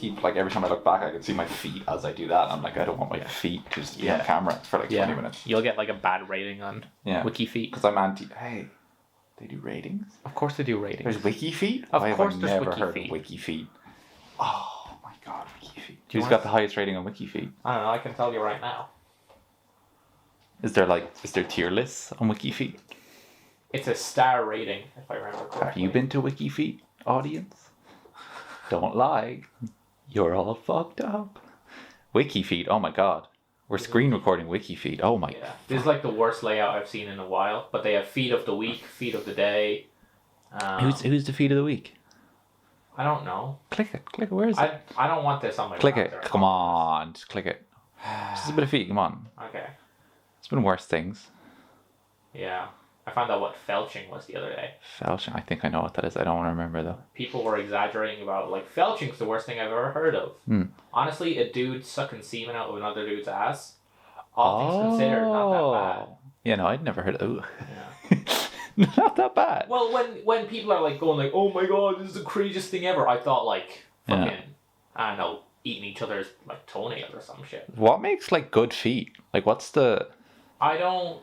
keep, like, every time I look back, I can see my feet as I do that. I'm like, I don't want my feet to just be on camera for like 20 minutes. You'll get like a bad rating on wikifeet. Because I'm anti. Hey, they do ratings? Of course they do ratings. There's wikifeet? Of course I've there's never wikifeet. heard of wikifeet. Oh my god, wikifeet. Who's got the highest rating on wikifeet? I don't know, I can tell you right now. Is there tier lists on wikifeet? It's a star rating, if I remember correctly. Have you been to wikifeet, audience? Don't lie. You're all fucked up. Wikifeet, oh my god. We're screen recording wikifeet. Oh my god. This is like the worst layout I've seen in a while, but they have feed of the week, feed of the day. Who's the feed of the week? I don't know. Click it. Where is it? I don't want this on my Click it. Come on. Just click it. Just a bit of feet. Come on. Okay. It's been worse things. Yeah. I found out what felching was the other day. Felching? I think I know what that is. I don't want to remember though. People were exaggerating about, like, felching's the worst thing I've ever heard of. Honestly, a dude sucking semen out of another dude's ass, all things considered, not that bad. Yeah, no, I'd never heard of it. Yeah. Not that bad. Well, when people are like going like, oh my god, this is the craziest thing ever, I thought like fucking I don't know, eating each other's like toenails or some shit. What makes like good feet? Like what's the? I don't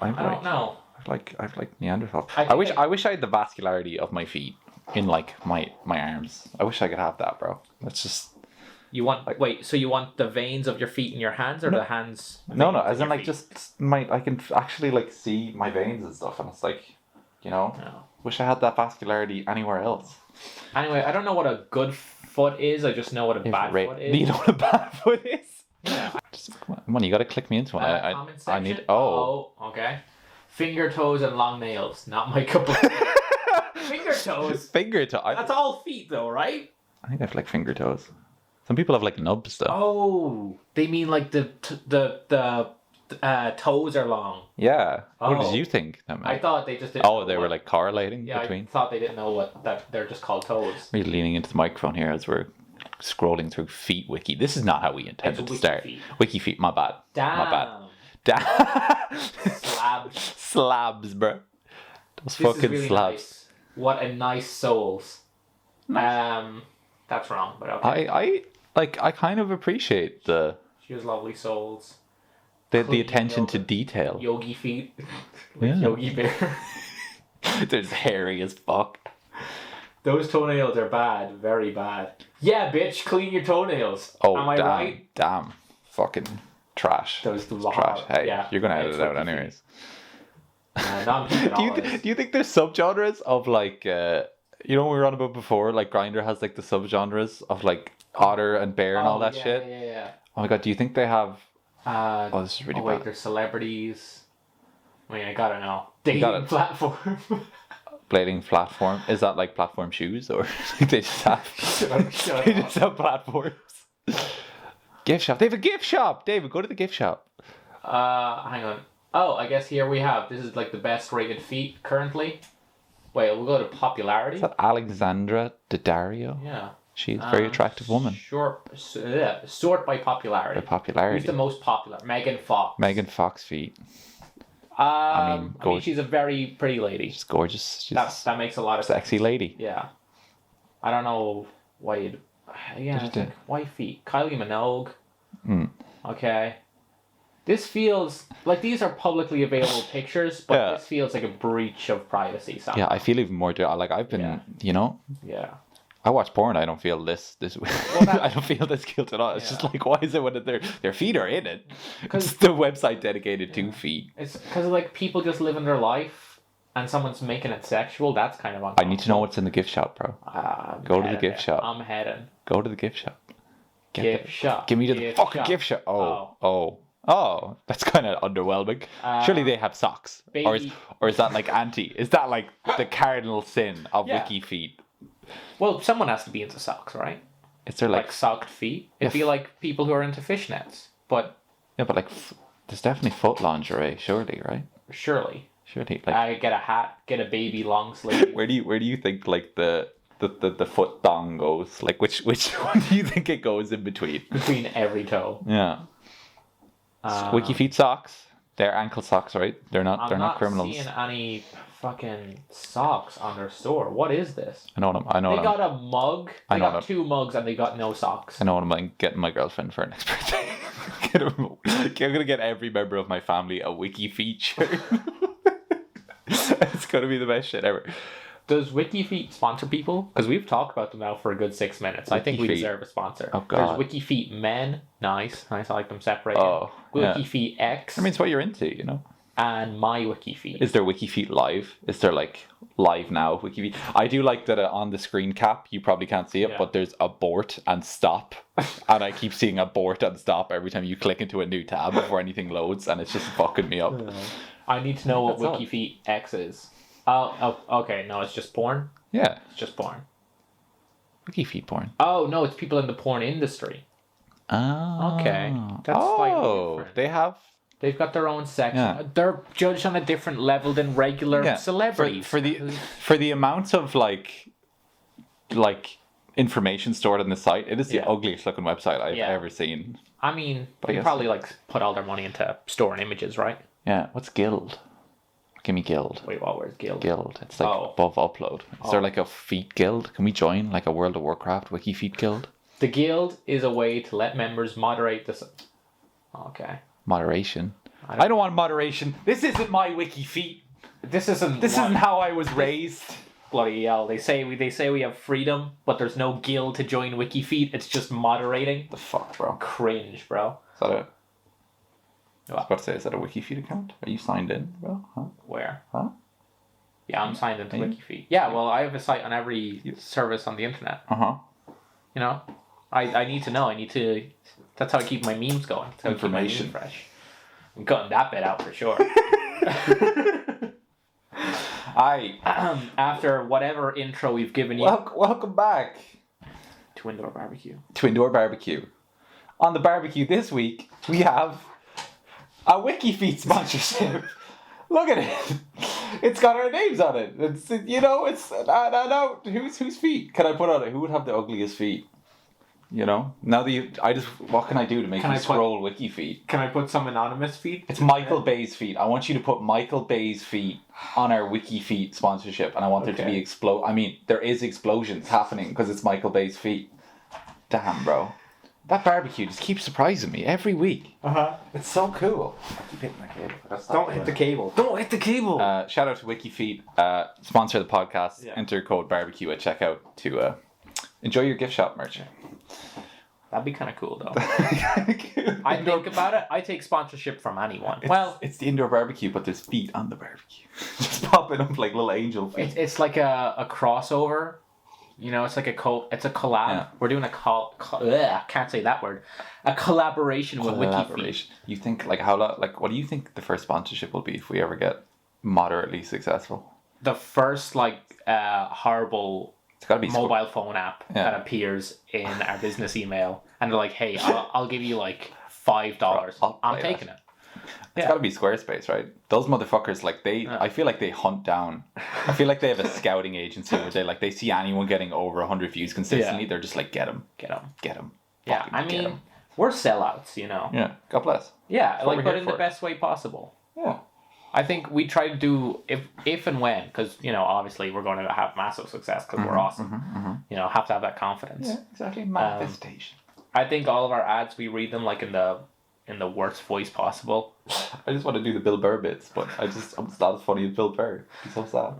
know. I've like Neanderthal. I wish I had the vascularity of my feet in like my arms. I wish I could have that, bro. That's just. You want so you want the veins of your feet in your hands or the hands? No, as in like feet? Just I can actually like see my veins and stuff, and it's like, you know, wish I had that vascularity anywhere else. Anyway, I don't know what a good foot is. I just know what a bad foot is. You know what a bad foot is? Yeah. Come on, you got to click me into one. I need. Oh, okay. Finger, toes, and long nails. Not my cup of tea. Finger toes. Finger toes. That's all feet, though, right? I think I have like finger toes. Some people have like nubs though. Oh, they mean like the toes are long. Yeah. What did you think? I thought they just didn't. They were like correlating between. I thought they didn't know that they're just called toes. We're leaning into the microphone here as we're scrolling through Feet Wiki. This is not how we intended to start. Wikifeet, my bad. Damn. Slabs, bro. Those fucking really slabs. Nice. What a nice souls. Nice. That's wrong, but okay. I kind of appreciate she has lovely souls. The attention to detail. Yogi feet. Yogi Bear. They're hairy as fuck. Those toenails are bad, very bad. Yeah, bitch, clean your toenailings. Oh, am I right? Damn, fucking trash. Those trash. Hey, you're gonna edit it out anyways. Do you think there's subgenres of like you know what we were on about before? Like Grindr has like the subgenres of like otter and bear and all that shit. Yeah. Oh my god, do you think they have? This is really bad. Wait, they're celebrities. I mean, I gotta know. Dating platform. Blading platform, is that like platform shoes or they just have they just have platforms? Gift shop. They have a gift shop. David, go to the gift shop. Hang on. Oh, I guess here we have. This is like the best rated feet currently. Wait, we'll go to popularity. Is that Alexandra Daddario? Yeah. She's a very attractive woman. Sort by popularity. By popularity. Who's the most popular? Megan Fox. Megan Fox feet. I mean, she's a very pretty lady. She's gorgeous. That makes a lot of sexy sense. lady. Yeah. I don't know why you'd... Yeah, like, why feet? Kylie Minogue. Okay. This feels... Like, these are publicly available pictures, but this feels like a breach of privacy somehow. Yeah, I feel even more... Like, I've been, you know... Yeah. I watch porn. I don't feel this. I don't feel this guilt at all. It's just like, why is it when their feet are in it? It's the website dedicated to feet. It's because like people just living their life, and someone's making it sexual. That's kind of uncomfortable. I need to know what's in the gift shop, bro. Go to the gift shop. I'm heading. Go to the gift shop. Gift shop. Give me to the fucking gift shop. Oh, that's kind of underwhelming. Surely they have socks, or is that like anti? Is that like the cardinal sin of wikifeet? Well, someone has to be into socks, right? Is there like socked feet? It'd be like people who are into fishnets, but like there's definitely foot lingerie, surely, right? Surely, like I get a hat, get a baby long sleeve. Where do you think like the foot thong goes? Like which one do you think it goes in between? Between every toe. Yeah. Wikifeet socks. They're ankle socks, right? They're not criminals. I'm not seeing any fucking socks on their store. What is this? I know. They got a mug. They got 2 mugs and they got no socks. I know what I'm getting my girlfriend for her next birthday. I'm gonna get every member of my family a wikifeet shirt. It's gonna be the best shit ever. Does wikifeet sponsor people? Because we've talked about them now for a good 6 minutes. I think we deserve a sponsor. Oh god. There's wikifeet men. Nice. I like them separated. Oh, wikifeet X. I mean, it's what you're into, you know. And my wikifeet. Is there wikifeet live? Is there like live now wikifeet? I do like that on the screen cap. You probably can't see it, but there's abort and stop, and I keep seeing abort and stop every time you click into a new tab before anything loads, and it's just fucking me up. I need to know what wikifeet X is. Oh, okay. No, it's just porn. Yeah, it's just porn. Wikifeet porn. Oh no, it's people in the porn industry. Oh, okay. That's slightly different. They've got their own section. Yeah. They're judged on a different level than regular celebrities. For the amount of like information stored on the site, it is the ugliest looking website I've ever seen. I mean, they probably put all their money into storing images, right? Yeah. What's Guild? Give me Guild. Wait, what? Where's Guild? Guild. It's like above upload. Is there like a feet guild? Can we join like a World of Warcraft wikifeet guild? The guild is a way to let members moderate this. Okay. Moderation. I don't want moderation. This isn't my wikifeet. This isn't how I was raised. Bloody hell! They say we have freedom, but there's no guild to join wikifeet. It's just moderating. The fuck, bro? Cringe, bro. Is that it? I was about to say, is that a wikifeet account? Are you signed in, bro? Huh? Where? Huh? Yeah, I'm signed into wikifeet. Yeah, well, I have a site on every service on the internet. You know, I need to know. That's how I keep my memes going. That's how information I keep my memes fresh. I'm cutting that bit out for sure. After whatever intro we've given you. Welcome back to Indoor Barbecue. On the barbecue this week, we have a wikifeet sponsorship. Look at it. It's got our names on it. It's no. Whose feet can I put on it? Who would have the ugliest feet? You know, now that what can I do to make you scroll wikifeet? Can I put some anonymous feet? It's Michael Bay's feet. I want you to put Michael Bay's feet on our wikifeet sponsorship, and I want there to be there is explosions happening because it's Michael Bay's feet. Damn, bro, that barbecue just keeps surprising me every week. It's so cool. I keep hitting my cable. Don't hit the cable. Don't hit the cable. Shout out to wikifeet. Sponsor the podcast. Yeah. Enter code barbecue at checkout to enjoy your gift shop merch. That'd be kind of cool, though. I think about it. I take sponsorship from anyone. It's the indoor barbecue, but there's feet on the barbecue, just popping up like little angel feet. It's like a crossover. You know, it's like it's a collab. Yeah. We're doing can't say that word. A collaboration with wikifeet. You think what do you think the first sponsorship will be if we ever get moderately successful? The first horrible. It's got to be mobile phone app that appears in our business email, and they're like, "Hey, I'll give you $5. I'm taking it." It's got to be Squarespace, right? Those motherfuckers, I feel like they hunt down. I feel like they have a scouting agency where they see anyone getting over 100 views consistently. They're just like, get them. Yeah, I mean, we're sellouts, you know. Yeah, God bless. Yeah, but in the best way possible. Yeah. I think we try to do if and when, because obviously we're going to have massive success because we're awesome. Have to have that confidence. Yeah, exactly. Manifestation. I think all of our ads we read them in the worst voice possible. I just want to do the Bill Burr bits, but I'm not as funny as Bill Burr. He's so sad.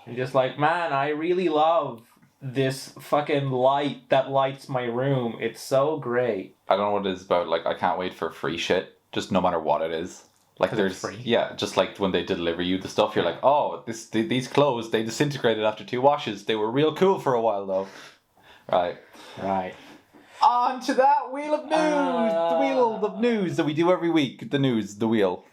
You're just like, man, I really love this fucking light that lights my room. It's so great. I don't know what it is about. I can't wait for free shit. Just no matter what it is. There's free. Yeah, just when they deliver you the stuff, you're like, oh, these clothes, they disintegrated after 2 washes. They were real cool for a while though. Right. On to that wheel of news. The wheel of news that we do every week. The news, the wheel,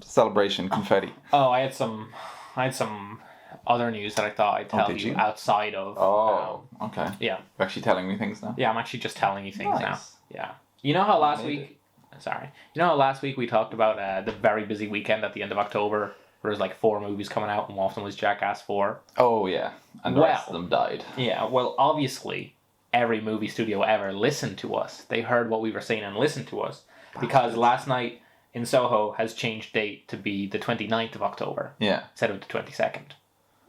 celebration, confetti. Oh, I had some other news that I thought I'd tell you outside of. Oh, okay. Yeah. You're actually telling me things now. Yeah, I'm actually just telling you things now. Yeah. You know how last week. Sorry. You know, last week we talked about the very busy weekend at the end of October. There was 4 movies coming out, and one of them was Jackass 4. Oh, yeah. And the rest of them died. Yeah, well, obviously, every movie studio ever listened to us. They heard what we were saying and listened to us. Because last night, in Soho has changed date to be the 29th of October. Yeah. Instead of the 22nd.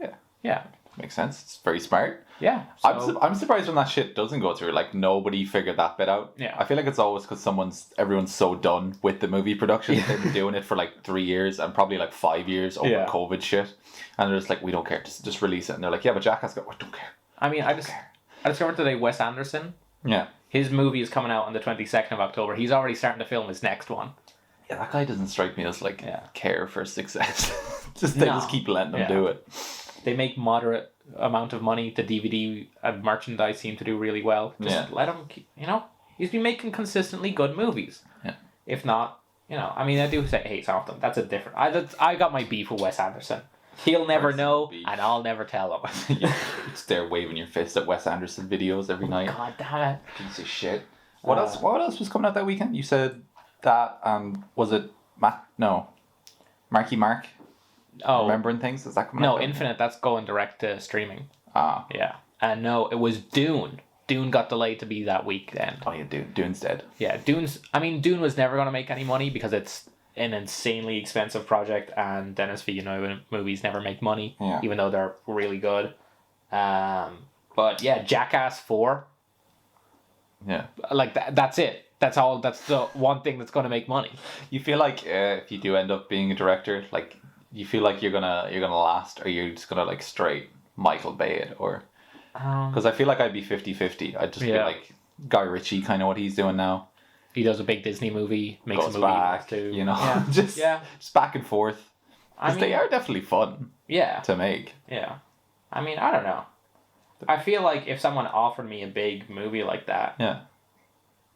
Yeah. Yeah. Makes sense. It's very smart. Yeah. So... I'm surprised when that shit doesn't go through. Like, nobody figured that bit out. Yeah. I feel like it's always because everyone's so done with the movie production. Yeah. They've been doing it for like 3 years and probably like 5 years over COVID shit. And they're just like, we don't care. Just release it. And they're like, yeah, but Jack has got... I don't care. I mean, I discovered today Wes Anderson. Yeah. His movie is coming out on the 22nd of October. He's already starting to film his next one. Yeah, that guy doesn't strike me as like care for success. They just keep letting him do it. They make moderate amount of money. The DVD and merchandise seem to do really well. Just let him keep, he's been making consistently good movies. Yeah. If not, I mean, I do hate some of them. That's a different... I got my beef with Wes Anderson. He'll never know, and I'll never tell him. It's there waving your fist at Wes Anderson videos every night. God damn it. Piece of shit. What else was coming out that weekend? You said that, was it Marky Mark? Oh. Remembering Things? Is that coming out? No, Infinite, that's going direct to streaming. Ah. Yeah. And no, it was Dune. Dune got delayed to be that weekend. Oh yeah, Dune's dead. Yeah, Dune was never going to make any money because it's an insanely expensive project, and Denis Villeneuve movies never make money, even though they're really good. But yeah, Jackass 4. Yeah. Like that's it. That's all. That's the one thing that's going to make money. You feel like if you do end up being a director, like you feel like you're gonna last, or you're just gonna like straight Michael Bay it, or because I feel like I'd be 50-50. I'd just be like Guy Ritchie, kind of what he's doing now. He does a big Disney movie, makes goes a movie back, too. just back and forth. They are definitely fun. Yeah. To make. Yeah. I mean, I don't know. I feel like if someone offered me a big movie like that,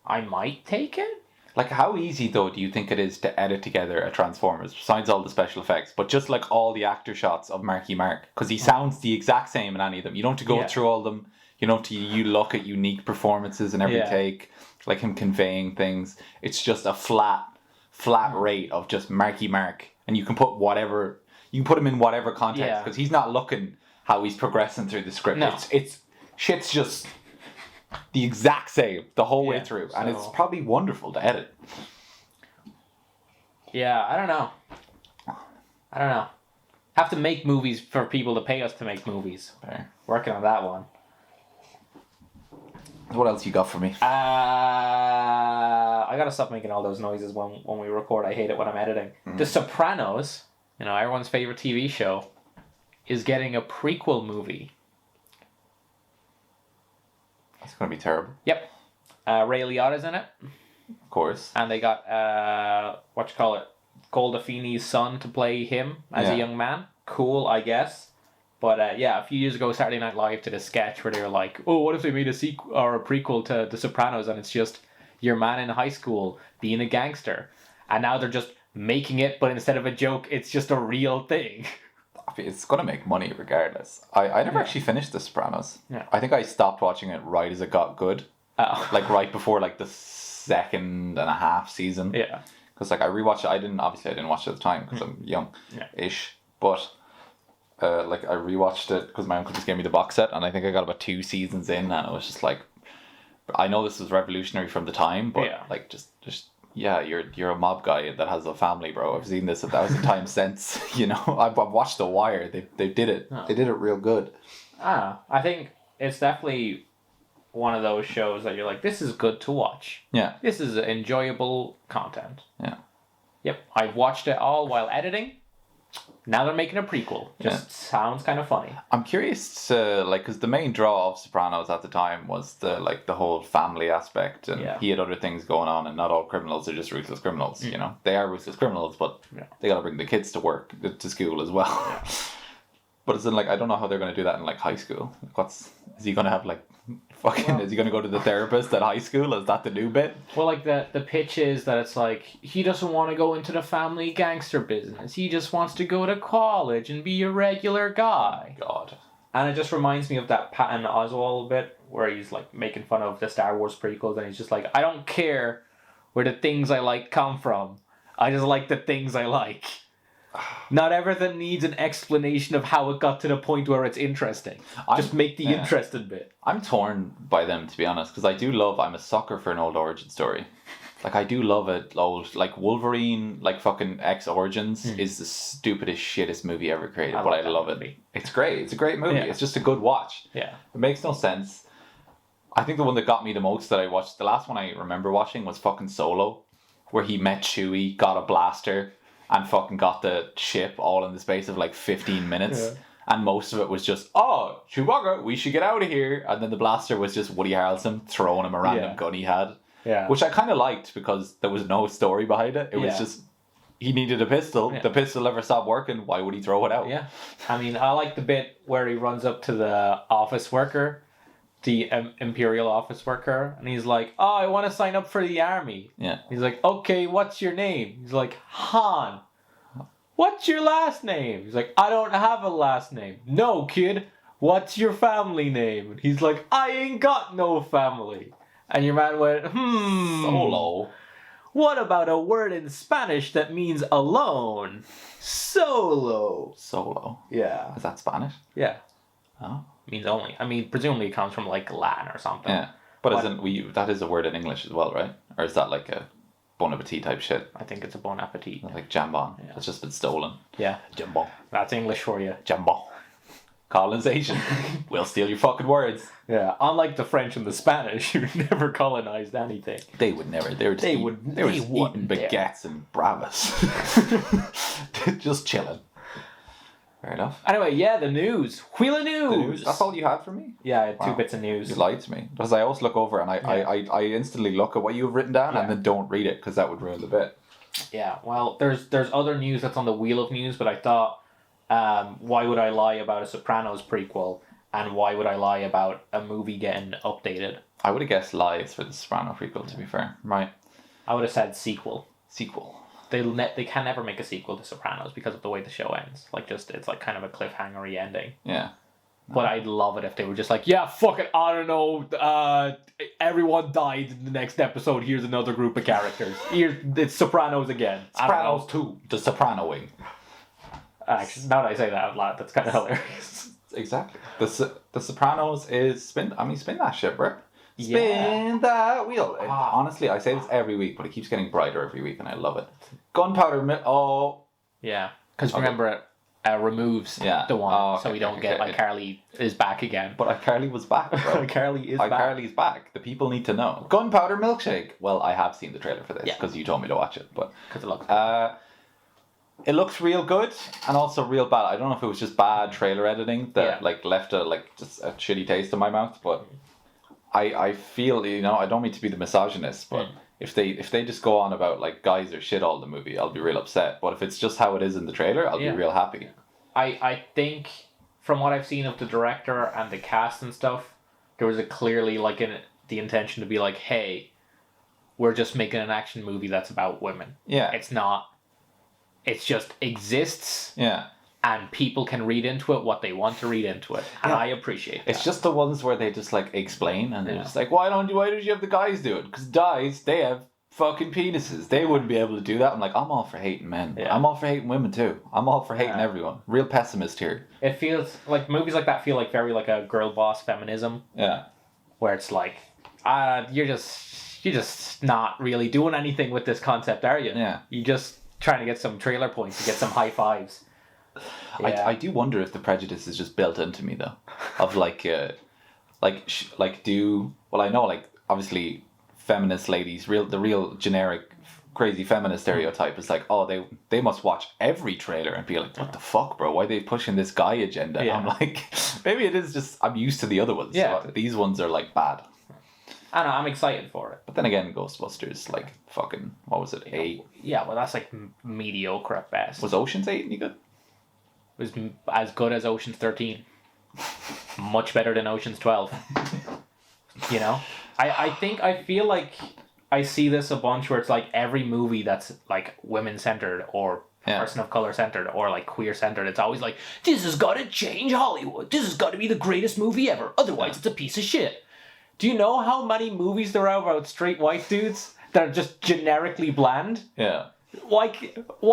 I might take it. Like, how easy, though, do you think it is to edit together a Transformers, besides all the special effects, but just, like, all the actor shots of Marky Mark? Because he sounds the exact same in any of them. You don't have to go through all of them. You don't have to you look at unique performances in every take, like him conveying things. It's just a flat rate of just Marky Mark. And you can put him in whatever context, because he's not looking how he's progressing through the script. No. It's shit's just... the exact same the whole way through, and it's probably wonderful to edit. Yeah, I don't know. Have to make movies for people to pay us to make movies. Fair. Working on that one. What else you got for me? I gotta stop making all those noises when we record. I hate it when I'm editing. The Sopranos, everyone's favorite TV show, is getting a prequel movie. That's going to be terrible. Yep. Ray Liotta's in it. Of course. And they got, Gandolfini's son to play him as a young man. Cool, I guess. But a few years ago, Saturday Night Live did a sketch where they were like, oh, what if they made a sequel or a prequel to The Sopranos, and it's just your man in high school being a gangster. And now they're just making it, but instead of a joke, it's just a real thing. It's going to make money regardless. I never actually finished The Sopranos. Yeah. I think I stopped watching it right as it got good. Oh. Like right before like the second and a half season. Yeah. Because like I rewatched it. I didn't watch it at the time because I'm young-ish. But like I rewatched it because my uncle just gave me the box set, and I think I got about 2 seasons in, and it was just like, I know this was revolutionary from the time, but like just you're a mob guy that has a family, bro. I've seen this 1,000 times since. I've watched The Wire. They did it. Oh. They did it real good. I think it's definitely one of those shows that you're like, this is good to watch. Yeah. This is enjoyable content. Yeah. Yep. I've watched it all while editing. Now they're making a prequel. Just sounds kind of funny. I'm curious, because the main draw of Sopranos at the time was the whole family aspect, and he had other things going on, and not all criminals are just ruthless criminals. They are ruthless criminals, but they got to bring the kids to school as well. Yeah. But it's in I don't know how they're going to do that in high school. Is he going to have is he going to go to the therapist at high school? Is that the new bit? Well, the pitch is that it's he doesn't want to go into the family gangster business. He just wants to go to college and be a regular guy. God. And it just reminds me of that Patton Oswalt bit where he's making fun of the Star Wars prequels, and he's just I don't care where the things I like come from. I just like the things I like. Not everything needs an explanation of how it got to the point where it's interesting. Just make the interesting bit. I'm torn by them, to be honest, because I'm a sucker for an old origin story Like, I do love it. Old, like, Wolverine, like, fucking X Origins is the stupidest, shittest movie ever created, but I love it. It's great. It's a great movie. Yeah. It's just a good watch. Yeah. It makes no sense. I think the one that got me the most that I watched, the last one I remember watching was fucking Solo, where he met Chewie, got a blaster, and fucking got the ship all in the space of, like, 15 minutes. Yeah. And most of it was just, oh, Chewbacca, we should get out of here. And then the blaster was just Woody Harrelson throwing him a random gun he had. Yeah. Which I kind of liked because there was no story behind it. It was just, he needed a pistol. Yeah. The pistol never stopped working. Why would he throw it out? Yeah. I mean, I like the bit where he runs up to the office worker, the Imperial office worker, and he's like, oh, I want to sign up for the army. Yeah. He's like, okay, what's your name? He's like, Han. What's your last name? He's like, I don't have a last name. No, kid. What's your family name? He's like, I ain't got no family. And your man went, Solo. What about a word in Spanish that means alone? Solo. Solo. Yeah. Is that Spanish? Yeah. Oh. Means only. I mean, presumably it comes from like Latin or something. Yeah. But that is a word in English as well, right? Or is that like a Bon Appetit type shit? I think it's a Bon Appetit. Like jambon. Yeah. It's just been stolen. Yeah. Jambon. That's English for you. Jambon. Colonization. We'll steal your fucking words. Yeah. Unlike the French and the Spanish, who never colonized anything. They would never. They were just eating baguettes and bravas. Just chilling. Fair enough. Anyway, yeah, the news. Wheel of news. That's all you had for me? Yeah, I had 2 bits of news. You lied to me. Because I always look over and I instantly look at what you've written down and then don't read it because that would ruin the bit. Yeah, well, there's other news that's on the wheel of news, but I thought, why would I lie about a Sopranos prequel and why would I lie about a movie getting updated? I would have guessed lies for the Sopranos prequel, to be fair. Right. I would have said sequel. Sequel. They can never make a sequel to Sopranos because of the way the show ends. Like, just, it's like kind of a cliffhanger-y ending. Yeah. But I'd love it if they were just like, yeah, fuck it, I don't know, everyone died in the next episode, here's another group of characters. It's Sopranos again. Sopranos 2, the Soprano wing. Actually, now that I say that out loud, that's kind of hilarious. Exactly. The Sopranos is spin that shit, bro. Spin that wheel. Honestly, I say this every week, but it keeps getting brighter every week, and I love it. Gunpowder. Yeah, because remember it removes the one, so we don't get iCarly is back again. But iCarly was back, bro. iCarly's back. The people need to know. Gunpowder milkshake. Well, I have seen the trailer for this because you told me to watch it, but because it looks. It looks real good and also real bad. I don't know if it was just bad trailer editing that left just a shitty taste in my mouth, but. I feel, I don't mean to be the misogynist, but if they just go on about like guys are shit all the movie, I'll be real upset. But if it's just how it is in the trailer, I'll be real happy. I think from what I've seen of the director and the cast and stuff, there was clearly like the intention to be like, hey, we're just making an action movie that's about women. Yeah. It's just exists. Yeah. And people can read into it what they want to read into it. And I appreciate that. It's just the ones where they just like explain and they're just like, why don't you have the guys do it? Because guys, they have fucking penises. They wouldn't be able to do that. I'm like, I'm all for hating men. Yeah. I'm all for hating women too. I'm all for hating everyone. Real pessimist here. It feels like movies like that feel like very like a girl boss feminism. Yeah. Where it's like, you're just not really doing anything with this concept, are you? Yeah. You're just trying to get some trailer points to get some high fives. Yeah. I do wonder if the prejudice is just built into me though, of I know like obviously feminist ladies, the real generic crazy feminist stereotype is like, oh, they must watch every trailer and be like, what the fuck, bro? Why are they pushing this guy agenda? Yeah. I'm like, maybe it is just I'm used to the other ones. Yeah. So these ones are like bad. I know, I'm excited for it. But then again, Ghostbusters, like fucking, what was it, 8? Yeah, well that's like mediocre at best. Was Ocean's 8 any good? It was as good as Ocean's 13. Much better than Ocean's 12. I feel like I see this a bunch where it's like every movie that's like women centered or person of color centered or like queer centered, it's always like, this has got to change Hollywood. This has got to be the greatest movie ever. Otherwise it's a piece of shit. Do you know how many movies there are about straight white dudes that are just generically bland? Yeah. Why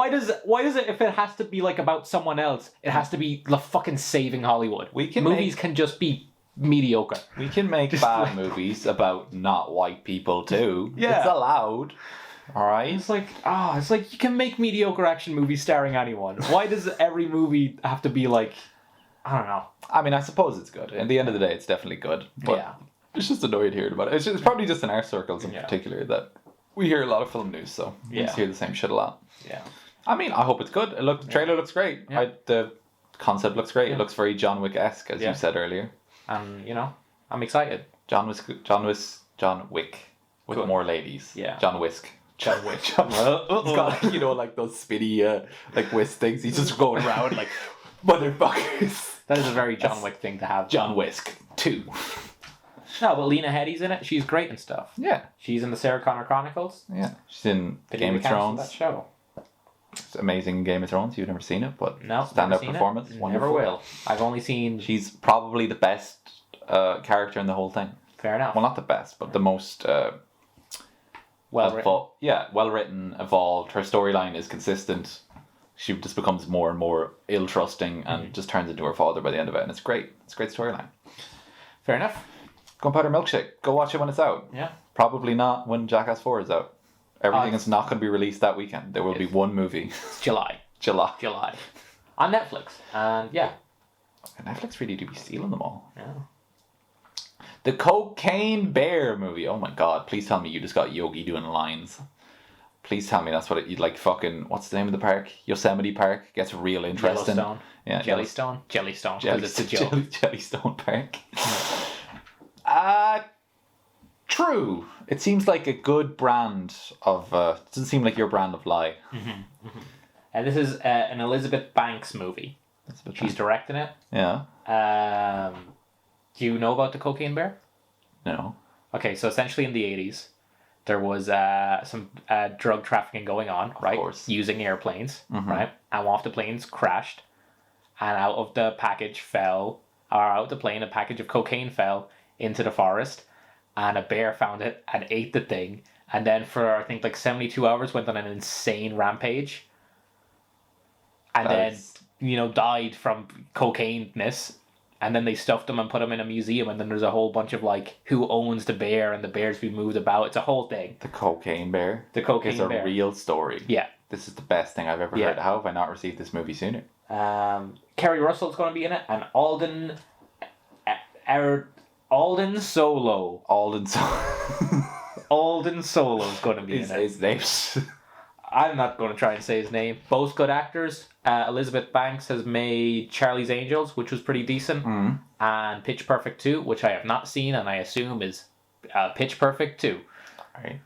does it, if it has to be like about someone else, it has to be fucking saving Hollywood? Movies can just be mediocre. We can make bad movies about not white people too. Yeah. It's allowed. Alright? It's like you can make mediocre action movies starring anyone. Why does every movie have to be like, I don't know. I mean, I suppose it's good. At the end of the day, it's definitely good. But it's just annoying hearing about it. It's probably just in our circles in particular that we hear a lot of film news, so we just hear the same shit a lot. Yeah. I mean, I hope it's good. The trailer looks great. Yeah. The concept looks great. It looks very John Wick-esque, as you said earlier. And, I'm excited. John Wick with more ladies. Yeah. John Whisk. John Wick. He's got, like those spinny, whisk things. He's just going around like, motherfuckers. That is a very John Wick thing to have. John Whisk 2. No, but Lena Headey's in it. She's great and stuff. Yeah. She's in the Sarah Connor Chronicles. Yeah. She's in Game of Thrones. That show. It's amazing in Game of Thrones. You've never seen it, but no, stand-up performance. Never will. I've only seen... She's probably the best character in the whole thing. Fair enough. Well, not the best, but the most... well-written, evolved. Her storyline is consistent. She just becomes more and more ill-trusting and just turns into her father by the end of it, and it's great. It's a great storyline. Fair enough. Gunpowder Milkshake. Go watch it when it's out. Yeah. Probably not when Jackass 4 is out. Everything is not going to be released that weekend. There will be one movie. It's July. July. On Netflix. And yeah. Netflix really do be stealing them all. Yeah. The Cocaine Bear movie. Oh my god. Please tell me you just got Yogi doing lines. Please tell me that's what you'd like fucking... What's the name of the park? Yosemite Park. Gets real interesting. Yellowstone. Yeah. Jellystone. Jellystone. Because it's a joke. Jellystone Park. True. It seems like a good brand of... it doesn't seem like your brand of lie. And this is an Elizabeth Banks movie. She's directing it. Yeah. Do you know about the Cocaine Bear? No. Okay, so essentially in the 80s, there was some drug trafficking going on, right? Of course. Using airplanes, right? And one of the planes crashed, and out of the plane, a package of cocaine fell into the forest, and a bear found it and ate the thing, and then for, I think, 72 hours went on an insane rampage, and then, died from cocaine-ness. And then they stuffed him and put him in a museum, and then there's a whole bunch of who owns the bear, and the bear's been moved about. It's a whole thing. The Cocaine Bear. The Cocaine is Bear. a real story. Yeah. This is the best thing I've ever heard. How have I not received this movie sooner? Kerry Russell's going to be in it, and Alden Solo. Alden Solo's going to be in it. His name's... I'm not going to try and say his name. Both good actors. Elizabeth Banks has made Charlie's Angels, which was pretty decent, and Pitch Perfect 2, which I have not seen, and I assume is Pitch Perfect 2. Right.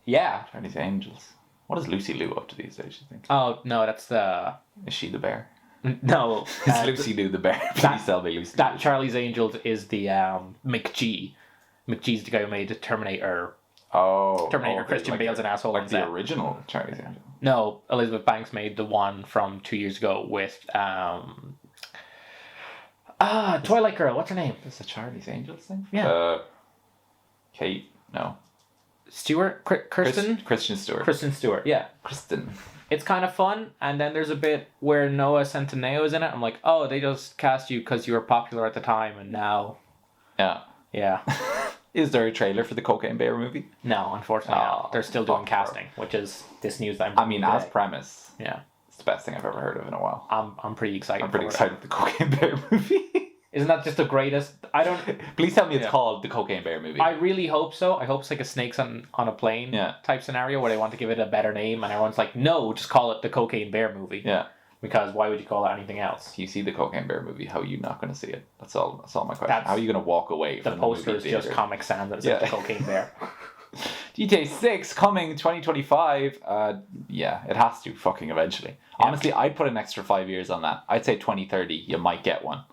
Yeah. Charlie's Angels. What is Lucy Liu up to these days, you think? Oh, no, that's the... Is she the bear? No. It's Lucy Liu the bear. Please tell me Lucy That Charlie's Angels is the McG. McG's the guy who made Terminator... Terminator, Christian Bale's an asshole. Like the original Charlie's Angels. No, Elizabeth Banks made the one from 2 years ago with Twilight Girl. What's her name? Is the Charlie's Angels thing? Yeah. Kate? No. Stewart? Kristen Stewart. Kristen Stewart. Yeah. Kristen. It's kind of fun, and then there's a bit where Noah Centineo is in it. I'm like, oh, they just cast you because you were popular at the time, and now. Yeah. Yeah. Is there a trailer for the Cocaine Bear movie? No, unfortunately not. They're still doing casting, which is this news that as premise, yeah, it's the best thing I've ever heard of in a while. I'm pretty excited. I'm pretty excited for the Cocaine Bear movie. Isn't that just the greatest? I don't. Please tell me it's called the Cocaine Bear movie. I really hope so. I hope it's like a snakes on a plane type scenario where they want to give it a better name, and everyone's like, no, just call it the Cocaine Bear movie. Yeah. Because why would you call it anything else? You see the Cocaine Bear movie, how are you not going to see it? That's all my question. How are you going to walk away from the poster is just Comic Sans that's like the Cocaine Bear. GTA 6 coming 2025. It has to fucking eventually. Yeah. Honestly, I'd put an extra 5 years on that. I'd say 2030 you might get one.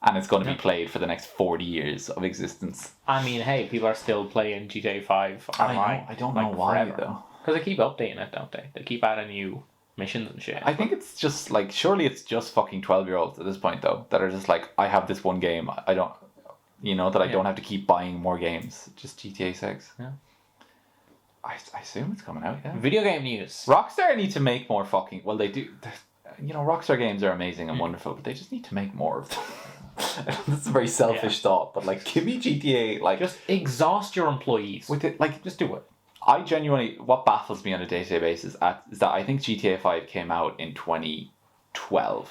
And it's going to be played for the next 40 years of existence. I mean, hey, people are still playing GTA 5 online. I don't know why, though. Because they keep updating it, don't they? They keep adding new missions and shit. I think it's just surely it's just fucking 12-year-olds at this point, though, that are just I have this one game. I don't, that I don't have to keep buying more games. Just GTA 6. Yeah. I assume it's coming out, yeah. Video game news. Rockstar need to make more fucking... Well, they do... Rockstar games are amazing and wonderful, but they just need to make more of them. This is a very selfish thought, but like, give me GTA, like... Just exhaust your employees. With it, like... Just do it. I genuinely... What baffles me on a day-to-day basis is that I think GTA 5 came out in 2012.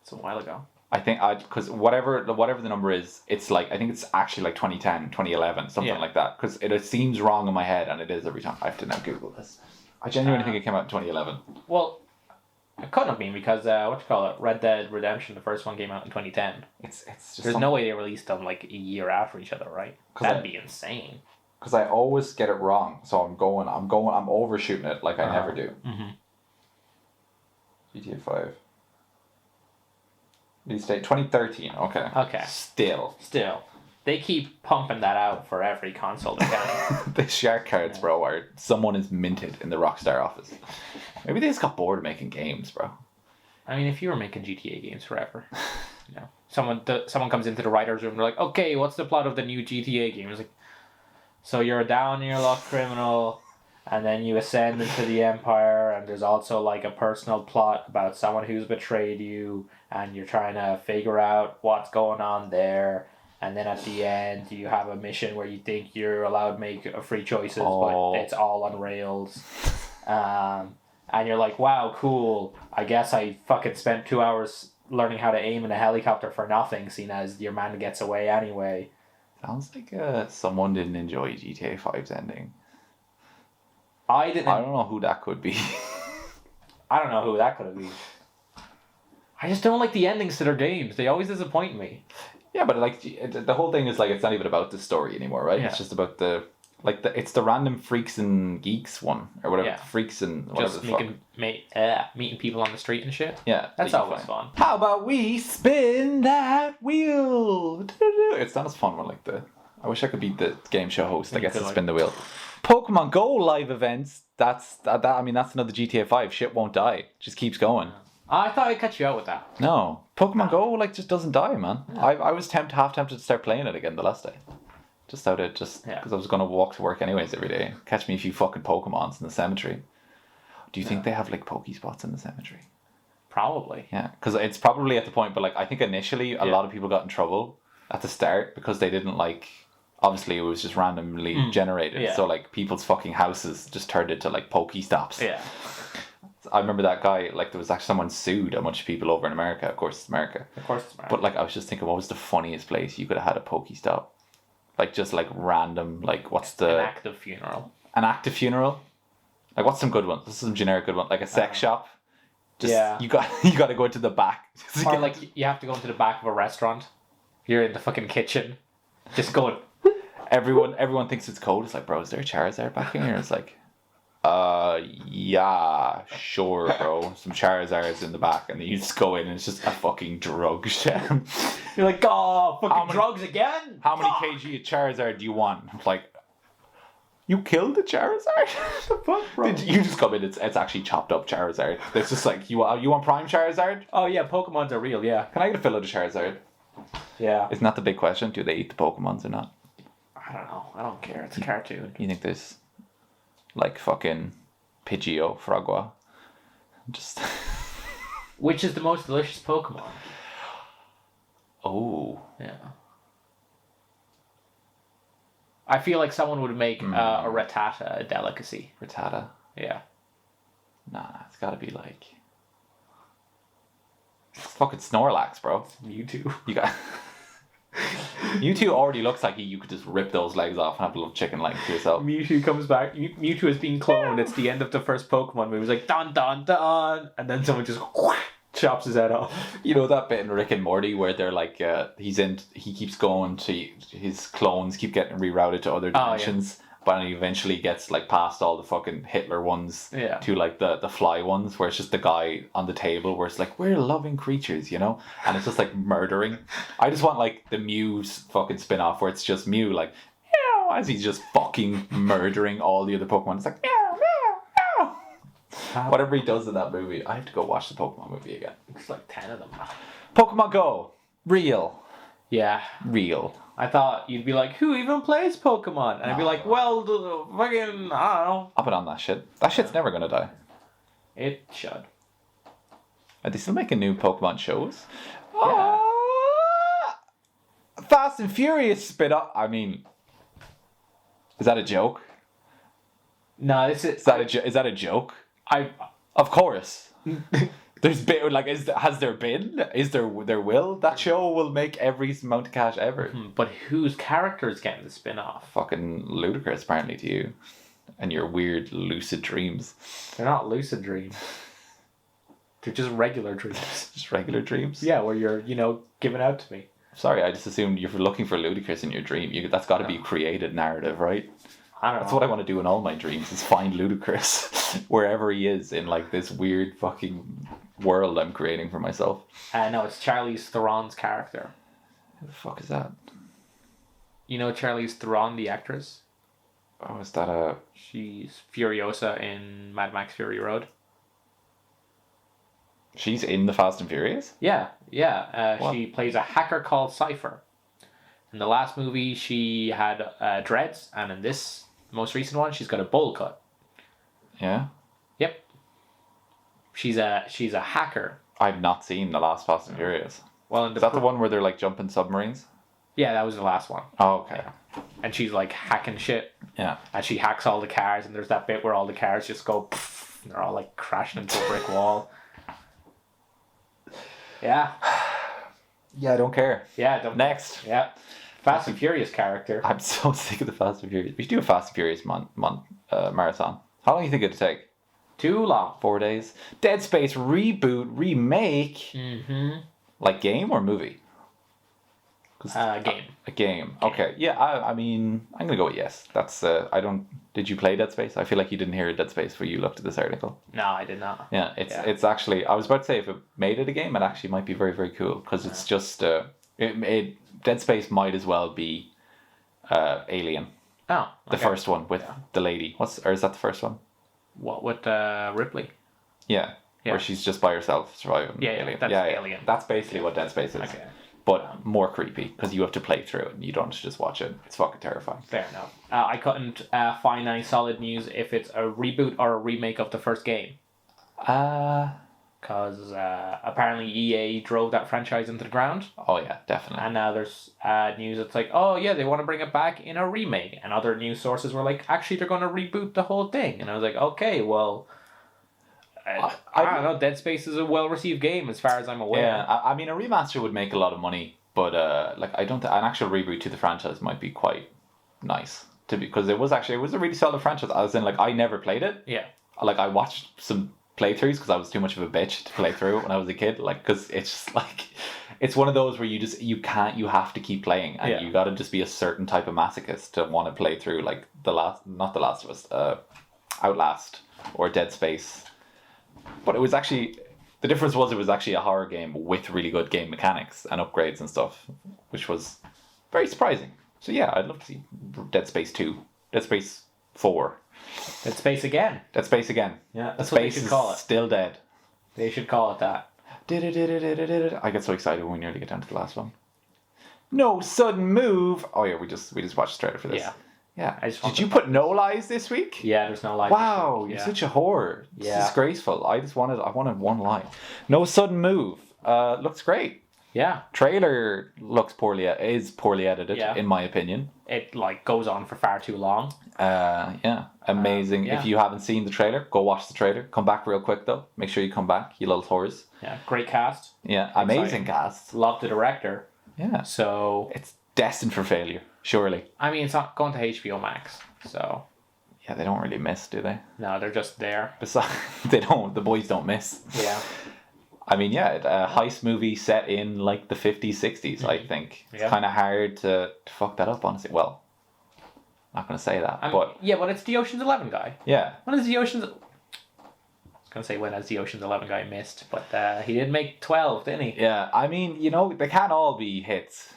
It's a while ago. I think... Because whatever the number is, it's like... I think it's actually like 2010, 2011, something like that. Because it seems wrong in my head, and it is every time. I have to now Google this. I genuinely think it came out in 2011. Well... It couldn't have been because Red Dead Redemption, the first one came out in 2010. It's just there's no way they released them like a year after each other, right? That'd be insane. Because I always get it wrong, so I'm overshooting it like I never do. GTA 5. Release date 2013. Okay. Still. They keep pumping that out for every console they can. The shark cards, bro, are someone is minted in the Rockstar office. Maybe they just got bored of making games, bro. I mean, if you were making GTA games forever, someone comes into the writer's room, they're like, okay, what's the plot of the new GTA game? It's like, so you're a down-on-your-luck criminal, and then you ascend into the Empire, and there's also like a personal plot about someone who's betrayed you, and you're trying to figure out what's going on there. And then at the end, you have a mission where you think you're allowed to make free choices, but it's all on rails. And you're like, wow, cool. I guess I fucking spent 2 hours learning how to aim in a helicopter for nothing, seeing as your man gets away anyway. Sounds like someone didn't enjoy GTA 5's ending. I don't know who that could be. I don't know who that could have been. I just don't like the endings to their games. They always disappoint me. Yeah, but like the whole thing is like it's not even about the story anymore, right? Yeah. It's just about it's the random freaks and geeks one or whatever. Yeah. Freaks and whatever. Just meeting people on the street and shit. Yeah, that's always fun. How about we spin that wheel? It's not as fun when like I wish I could be the game show host. I guess to spin the wheel. Pokemon Go live events. That's I mean that's another GTA 5. Shit won't die. It just keeps going. I thought I'd catch you out with that. No. Pokemon Go just doesn't die, man. Yeah. I was half tempted to start playing it again the last day. Because I was going to walk to work anyways every day. Catch me a few fucking Pokemons in the cemetery. Do you think they have like Pokespots in the cemetery? Probably. Yeah, because it's probably at the point, but like I think initially a lot of people got in trouble at the start because they didn't obviously it was just randomly generated. Yeah. So like people's fucking houses just turned into like Pokestops. Yeah. I remember that guy, there was actually someone sued a bunch of people over in America. Of course it's America. But I was just thinking, what was the funniest place you could have had a Pokestop? Just random, what's the... An active funeral. An active funeral? What's some good ones? This is some generic good one. A sex shop? You got to go into the back. Or you have to go into the back of a restaurant. You're in the fucking kitchen. Just going... Everyone thinks it's cold. It's like, bro, is there a Charizard back in here? It's like... yeah, sure, bro. Some Charizards in the back, and then you just go in, and it's just a fucking drug den. You're like, oh, fucking drugs again? How many kg of Charizard do you want? I'm like, you killed the Charizard? The fuck, bro? You just come in, it's actually chopped up Charizard. It's just like, you want Prime Charizard? Oh yeah, Pokemons are real, yeah. Can I get a fill of the Charizard? Yeah. Isn't that the big question? Do they eat the Pokemons or not? I don't know. I don't care. It's a cartoon. You think there's... fucking Pidgeot, Frogwa. Just... Which is the most delicious Pokemon? Oh. Yeah. I feel like someone would make a Rattata a delicacy. Rattata? Yeah. Nah, it's gotta be it's fucking Snorlax, bro. Mewtwo. You got... Mewtwo already looks like you could just rip those legs off and have a little chicken leg to yourself. Mewtwo comes back. Mewtwo is being cloned. It's the end of the first Pokemon movie. It's like, dun dun dun. And then someone just chops his head off. You know that bit in Rick and Morty where they're he keeps going to, his clones keep getting rerouted to other dimensions. Oh, yeah. But he eventually gets past all the fucking Hitler ones to the fly ones where it's just the guy on the table where it's we're loving creatures, and it's just murdering. I just want the Mew's fucking spin-off where it's just Mew meow, as he's just fucking murdering all the other Pokemon. It's like meow meow meow. Whatever he does in that movie, I have to go watch the Pokemon movie again. It's 10 of them. Pokemon Go, real. Yeah. Real. I thought you'd be like, who even plays Pokemon? And I'd be like, well, fucking, I don't know. I'll put on that shit. That shit's never gonna die. It should. Are they still making new Pokemon shows? Yeah. Fast and Furious spin-off. I mean, is that a joke? No, this is. Is that a joke? Of course. There's been like, has there been? Is there will? That show will make every amount of cash ever. But whose character is getting the spin-off? Fucking ludicrous, apparently, to you, and your weird lucid dreams. They're not lucid dreams. They're just regular dreams. Just regular dreams. Yeah, where you're giving out to me. Sorry, I just assumed you're looking for ludicrous in your dream. That's got to be a created narrative, right? I don't know. That's what I want to do in all my dreams, is find Ludacris wherever he is in like this weird fucking world I'm creating for myself. No, it's Charlize Theron's character. Who the fuck is that? You know Charlize Theron, the actress? Oh, is that a... She's Furiosa in Mad Max Fury Road. She's in the Fast and Furious? Yeah. She plays a hacker called Cypher. In the last movie, she had dreads, and in this most recent one, she's got a bowl cut. Yeah? Yep. She's a hacker. I've not seen the last Fast and Furious. Well, is that the one where they're like jumping submarines? Yeah, that was the last one. Oh, okay. Yeah. And she's like hacking shit. Yeah. And she hacks all the cars, and there's that bit where all the cars just go pfft, and they're all like crashing into a brick wall. Yeah. Yeah, I don't care. Yeah, Next. Yeah. Fast and Furious character. I'm so sick of the Fast and Furious. We should do a Fast and Furious marathon. How long do you think it'd take? Too long. 4 days. Dead Space reboot, remake. Mm-hmm. Like game or movie? Game. A game. Okay. Yeah, I mean, I'm going to go with yes. That's, did you play Dead Space? I feel like you didn't hear Dead Space when you looked at this article. No, I did not. Yeah, it's actually, I was about to say if it made it a game, it actually might be very, very cool. Because it's just, Dead Space might as well be Alien. Oh. Okay. The first one with the lady. Or is that the first one? What, with Ripley? Yeah. Where she's just by herself surviving. Alien. That's Alien. That's basically what Dead Space is. Okay. But more creepy, because you have to play through it and you don't just watch it. It's fucking terrifying. Fair enough. I couldn't find any solid news if it's a reboot or a remake of the first game. Because apparently EA drove that franchise into the ground. Oh yeah, definitely. And now there's news that's like, oh yeah, they want to bring it back in a remake. And other news sources were like, actually they're going to reboot the whole thing. And I was like, okay, well... I don't know. Dead Space is a well-received game, as far as I'm aware. Yeah, I mean, a remaster would make a lot of money, but I don't. An actual reboot to the franchise might be quite nice because it was a really solid franchise. I was in like I never played it. Yeah. Like I watched some playthroughs because I was too much of a bitch to play through when I was a kid. Like because it's just like it's one of those where you have to keep playing and you got to just be a certain type of masochist to want to play through like not The Last of Us, Outlast or Dead Space. But it was actually, the difference was it was actually a horror game with really good game mechanics and upgrades and stuff, which was very surprising. So yeah, I'd love to see Dead Space 2, Dead Space 4. Dead Space again. Dead Space again. Yeah, that's what they should call it. Still dead. They should call it that. I get so excited when we nearly get down to the last one. No sudden move. Oh yeah, we just watched the trailer for this. Yeah. Yeah. Did you put no lies this week? Yeah, there's no lies. Wow, you're such a whore. It's disgraceful. I wanted one lie. No sudden move. Looks great. Yeah. Trailer is poorly edited, in my opinion. It goes on for far too long. Amazing. If you haven't seen the trailer, go watch the trailer. Come back real quick though. Make sure you come back, you little whores. Yeah, great cast. Yeah, amazing cast. Love the director. Yeah. So it's destined for failure, surely. I mean, it's not going to HBO Max, so. Yeah, they don't really miss, do they? No, they're just there. Besides, they don't. The boys don't miss. Yeah. I mean, a heist movie set in like the 50s, 60s, I think. It's kind of hard to fuck that up, honestly. Well, not going to say that, but... Yeah, but it's the Ocean's 11 guy. Yeah. When is the Ocean's... I was going to say when has the Ocean's 11 guy missed, but he did make 12, didn't he? Yeah, I mean, they can't all be hits.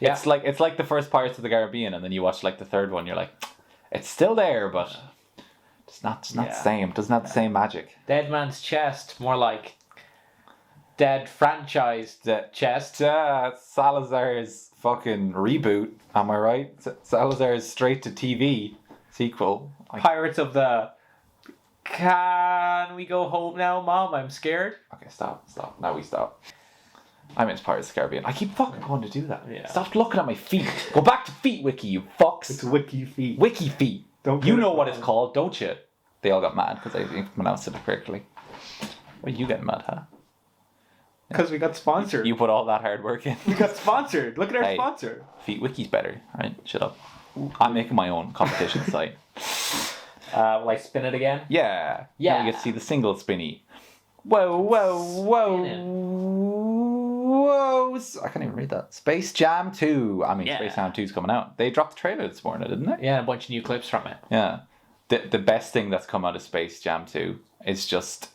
Yeah. It's like the first Pirates of the Caribbean, and then you watch like the third one, you're like, it's still there, but it's not the same. It doesn't have the same magic. Dead Man's Chest, more like Dead Franchise Chest. Salazar's fucking reboot, am I right? Salazar's straight to TV sequel. Pirates of the... Can we go home now, Mom? I'm scared. Okay, stop. Now we stop. I miss Pirates of the Caribbean. I keep fucking going to do that. Yeah. Stop looking at my feet. Go back to Feet Wiki, you fucks. It's wikifeet. Wikifeet. You know what it's called, don't you? They all got mad because I pronounced it correctly. What are you getting mad, huh? Because we got sponsored. You put all that hard work in. We got sponsored. Look at our sponsor. Feet Wiki's better. Right? Shut up. I'm making my own competition site. Will I spin it again? Yeah. Yeah. Now you get to see the single spinny. Whoa. I can't even read that. Space Jam 2. I mean, Space Jam 2's coming out. They dropped the trailer this morning, didn't they? Yeah, a bunch of new clips from it. Yeah. The best thing that's come out of Space Jam 2 is just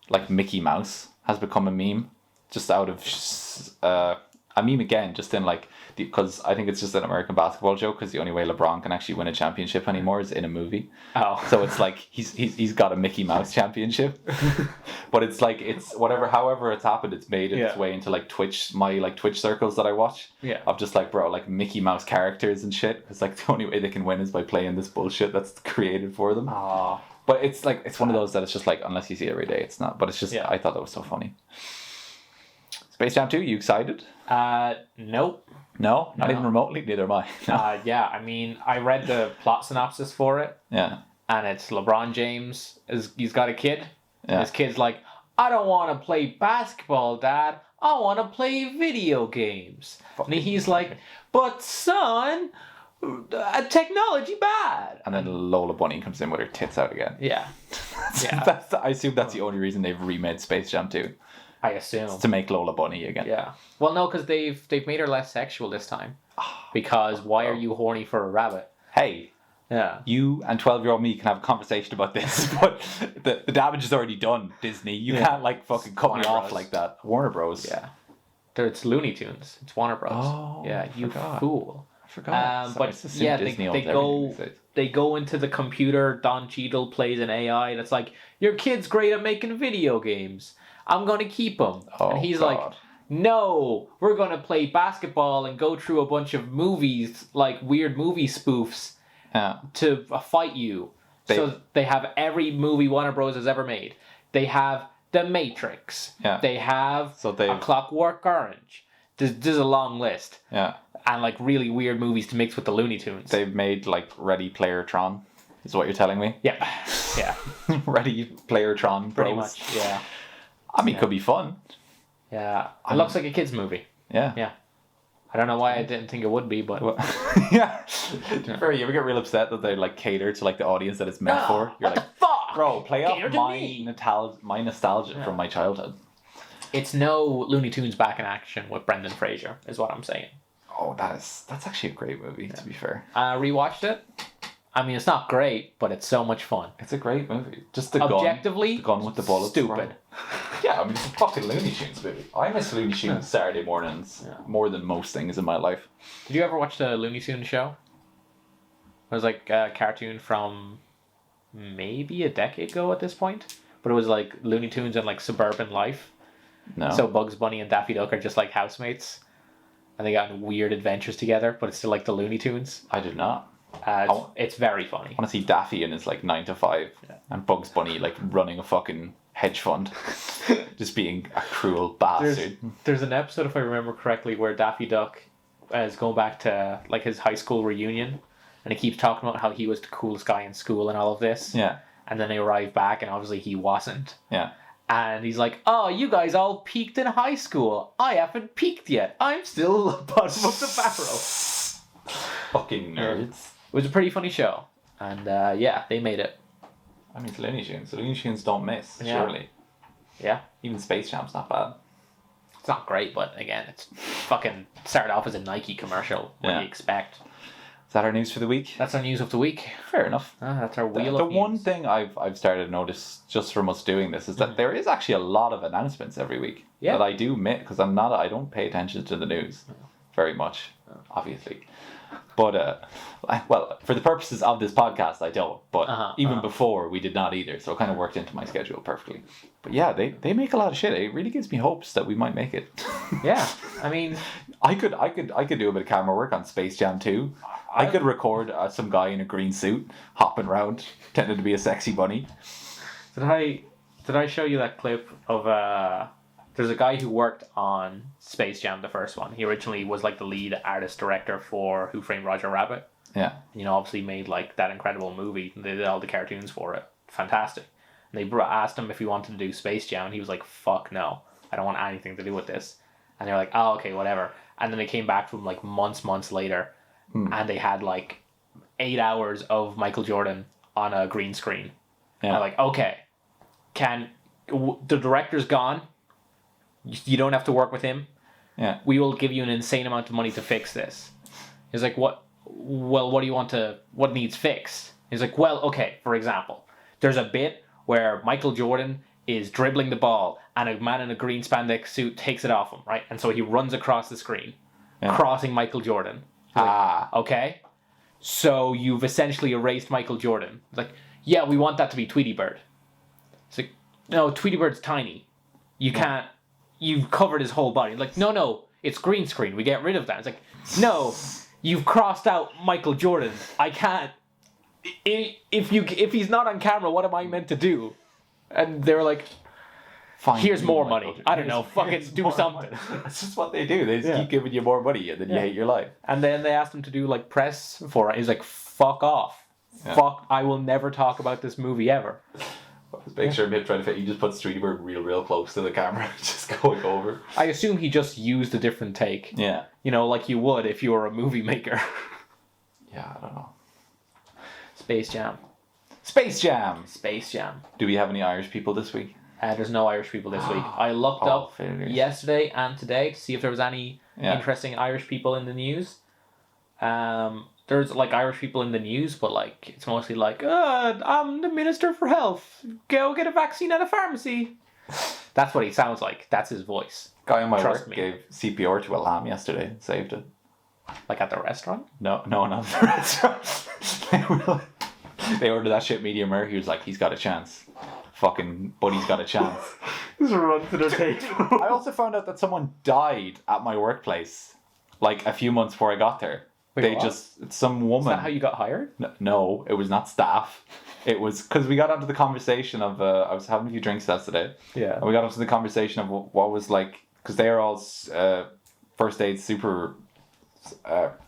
like Mickey Mouse has become a meme. Just out of a meme again, just in like, because I think it's just an American basketball joke, because the only way LeBron can actually win a championship anymore is in a movie. Oh. So it's like he's got a Mickey Mouse championship. But it's like, it's whatever, however it's happened, it's made its way into like Twitch, my like Twitch circles that I watch. Yeah. Of just like, bro, like Mickey Mouse characters and shit. It's like the only way they can win is by playing this bullshit that's created for them. Oh. But it's like, it's one of those that it's just like, unless you see it every day, it's not. But it's just, I thought that was so funny. Space Jam 2, you excited? Nope. No? Not even remotely? Neither am I. No. Yeah, I mean, I read the plot synopsis for it. Yeah. And it's LeBron James. He's got a kid. Yeah. His kid's like, I don't want to play basketball, Dad. I want to play video games. And he's like, but son, technology bad. And then Lola Bunny comes in with her tits out again. Yeah. I assume that's the only reason they've remade Space Jam 2. I assume. It's to make Lola Bunny again. Yeah. Well, no, because they've made her less sexual this time. Because why are you horny for a rabbit? Hey. Yeah. You and 12-year-old me can have a conversation about this, but the damage is already done, Disney. You can't like fucking cut me off like that. Warner Bros. Yeah. It's Looney Tunes. It's Warner Bros. Oh, yeah, you fool. I forgot. But yeah, they go into the computer. Don Cheadle plays an AI that's like, your kid's great at making video games. I'm going to keep him. And he's like, no, we're going to play basketball and go through a bunch of movies, like weird movie spoofs, to fight you. So they have every movie Warner Bros. Has ever made. They have The Matrix. Yeah. They have A Clockwork Orange. There's a long list. Yeah. And like really weird movies to mix with the Looney Tunes. They've made like Ready Player Tron, is what you're telling me? Yeah. Yeah. Ready Player Tron. Pretty much, yeah. I mean, it could be fun. Yeah. It looks like a kid's movie. Yeah. Yeah. I don't know why I didn't think it would be, but... Yeah. You ever get real upset that they like cater to like the audience that it's meant for? You're what like, the fuck? Bro, play off my nostalgia from my childhood. It's no Looney Tunes back in action with Brendan Fraser, is what I'm saying. Oh, that's actually a great movie, to be fair. Rewatched it. I mean, it's not great, but it's so much fun. It's a great movie. Just the Objectively, gun with the bullets. Stupid. Yeah, I mean, it's a fucking Looney Tunes movie. I miss Looney Tunes Saturday mornings more than most things in my life. Did you ever watch the Looney Tunes show? It was like a cartoon from maybe a decade ago at this point. But it was like Looney Tunes and like suburban life. No. So Bugs Bunny and Daffy Duck are just like housemates. And they got in weird adventures together, but it's still like the Looney Tunes. I did not. It's very funny. I want to see Daffy in his like 9 to 5 and Bugs Bunny like running a fucking hedge fund. Just being a cruel bastard. There's an episode, if I remember correctly, where Daffy Duck is going back to like his high school reunion, and he keeps talking about how he was the coolest guy in school and all of this. Yeah. And then they arrive back, and obviously he wasn't. Yeah. And he's like, oh, you guys all peaked in high school. I haven't peaked yet. I'm still bottom of the barrel. Fucking nerds. It was a pretty funny show. And they made it. I mean, it's Looney Tunes. The Looney Tunes don't miss, surely. Yeah. Even Space Jam's not bad. It's not great, but again, it's fucking started off as a Nike commercial. What do you expect? Is that our news for the week? That's our news of the week. Fair enough. That's our wheel of news. The one thing I've started to notice just from us doing this is that there is actually a lot of announcements every week that I do miss, because I don't pay attention to the news very much, obviously. But, well, for the purposes of this podcast, I don't. But even before, we did not either. So it kind of worked into my schedule perfectly. But yeah, they make a lot of shit. It really gives me hopes that we might make it. Yeah, I mean, I could do a bit of camera work on Space Jam 2. I could record some guy in a green suit hopping around, pretending to be a sexy bunny. Did I show you that clip of There's a guy who worked on Space Jam, the first one. He originally was like the lead artist director for Who Framed Roger Rabbit. Yeah. You know, obviously made like that incredible movie. They did all the cartoons for it. Fantastic. And they asked him if he wanted to do Space Jam, and he was like, "Fuck no, I don't want anything to do with this." And they're like, "Oh, okay, whatever." And then they came back to him like months later, and they had like 8 hours of Michael Jordan on a green screen. Yeah. And they're like, "Okay, the director's gone. You don't have to work with him. Yeah. We will give you an insane amount of money to fix this." He's like, "What? Well, what needs fixed?" He's like, "Well, okay, for example, there's a bit where Michael Jordan is dribbling the ball and a man in a green spandex suit takes it off him, right? And so he runs across the screen, crossing Michael Jordan." Like, okay. So you've essentially erased Michael Jordan. It's like, "Yeah, we want that to be Tweety Bird." It's like, "No, Tweety Bird's tiny. You can't. You've covered his whole body." Like, no, it's green screen. We get rid of that. It's like, "No, you've crossed out Michael Jordan. I can't. If he's not on camera, what am I meant to do?" And they were like, "Fine, here's more money. I don't know. Fucking do something." That's just what they do. They just keep giving you more money, and then you hate your life. And then they asked him to do like press for it. He's like, "Fuck off. Yeah. Fuck. I will never talk about this movie ever." Make sure him trying to fit. He just puts Streety Bird real close to the camera, just going over. I assume he just used a different take. Yeah. You know, like you would if you were a movie maker. Yeah, I don't know. Space Jam. Do we have any Irish people this week? There's no Irish people this week. I looked up yesterday and today to see if there was any interesting Irish people in the news. There's like Irish people in the news, but like it's mostly like, "I'm the Minister for Health. Go get a vaccine at a pharmacy." That's what he sounds like. That's his voice. Guy on my work gave CPR to a lamb yesterday and saved it. Like at the restaurant? No, not at the restaurant. They ordered that shit medium rare. He was like, "He's got a chance. Fucking buddy's got a chance." Just run to the table. I also found out that someone died at my workplace like a few months before I got there. Wait, some woman. Is that how you got hired? No, it was not staff. It was because we got onto the conversation of I was having a few drinks yesterday. Yeah. And we got onto the conversation of what was like, because they are all first aid super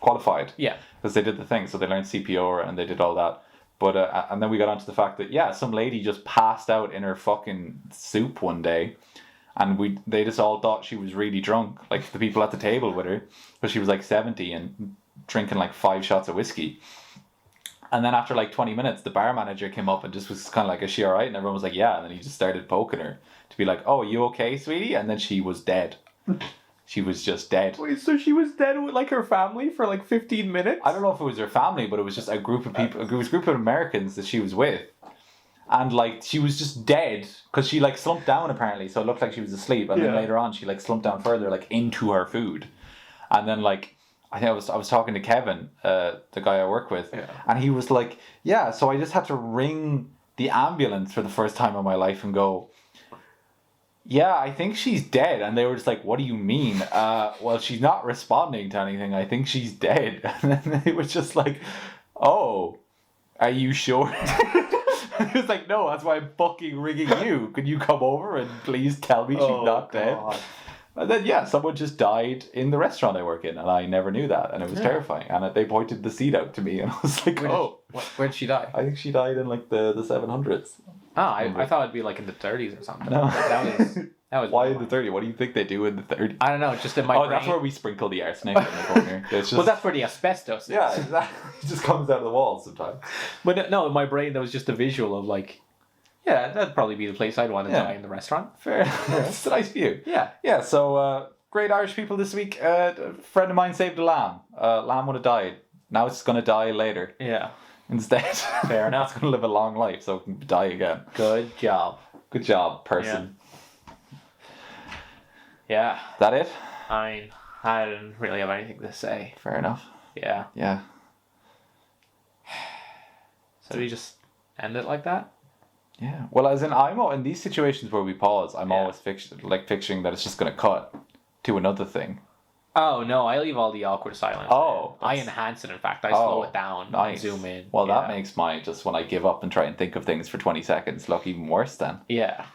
qualified. Yeah. Because they did the thing, so they learned CPR and they did all that. But and then we got onto the fact that some lady just passed out in her fucking soup one day. And they just all thought she was really drunk, like the people at the table with her, but she was like 70 and drinking like 5 shots of whiskey. And then after like 20 minutes, the bar manager came up and just was kind of like, "Is she all right?" And everyone was like, "Yeah." And then he just started poking her to be like, "Oh, you okay, sweetie?" And then she was dead. She was just dead. Wait, so she was dead with like her family for like 15 minutes? I don't know if it was her family, but it was just a group of people, it was a group of Americans that she was with. And like she was just dead because she like slumped down apparently, so it looked like she was asleep. And then later on, she like slumped down further, like into her food. And then like I think I was talking to Kevin, the guy I work with, and he was like, "Yeah, so I just had to ring the ambulance for the first time in my life and go, 'Yeah, I think she's dead.'" And they were just like, "What do you mean?" "Well, she's not responding to anything. I think she's dead." And then they were just like, "Oh, are you sure?" He was like, "No, that's why I'm fucking ringing you. Could you come over and please tell me she's not dead?" And then someone just died in the restaurant I work in, and I never knew that, and it was terrifying. And they pointed the seat out to me, and I was like, where'd she die? I think she died in like the 700s. Oh, I thought it'd be like in the 30s or something. No. That was why in the 30s? What do you think they do in the 30s? I don't know, just in my brain. That's where we sprinkle the arsenic in the corner. It's just, well, that's where the asbestos is. Yeah, exactly. It just comes out of the walls sometimes. But no, in my brain there was just a visual of like, that'd probably be the place I'd want to die, in the restaurant. Fair. It's a nice view. Yeah. Yeah, so great Irish people this week. A friend of mine saved a lamb. Lamb would have died. Now it's going to die later. Yeah. Instead. Fair enough. It's going to live a long life, so it can die again. Good job. Good job, person. Yeah. That it? I didn't really have anything to say. Fair enough. Yeah. Yeah. So do we just end it like that? Yeah. Well, as in, in these situations where we pause, I'm always picturing that it's just going to cut to another thing. Oh, no, I leave all the awkward silence. Oh. I enhance it, in fact. I slow it down. Nice. Zoom in. Well, that makes my, just when I give up and try and think of things for 20 seconds, look even worse then. Yeah.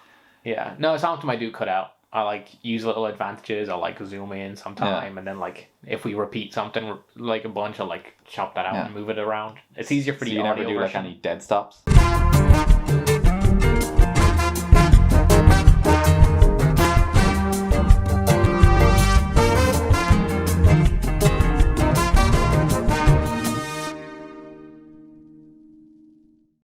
Yeah. No, something I do cut out. I like use little advantages. I like zoom in sometime, and then like if we repeat something like a bunch, I'll like chop that out and move it around. It's easier for the audio never do version. like any dead stops.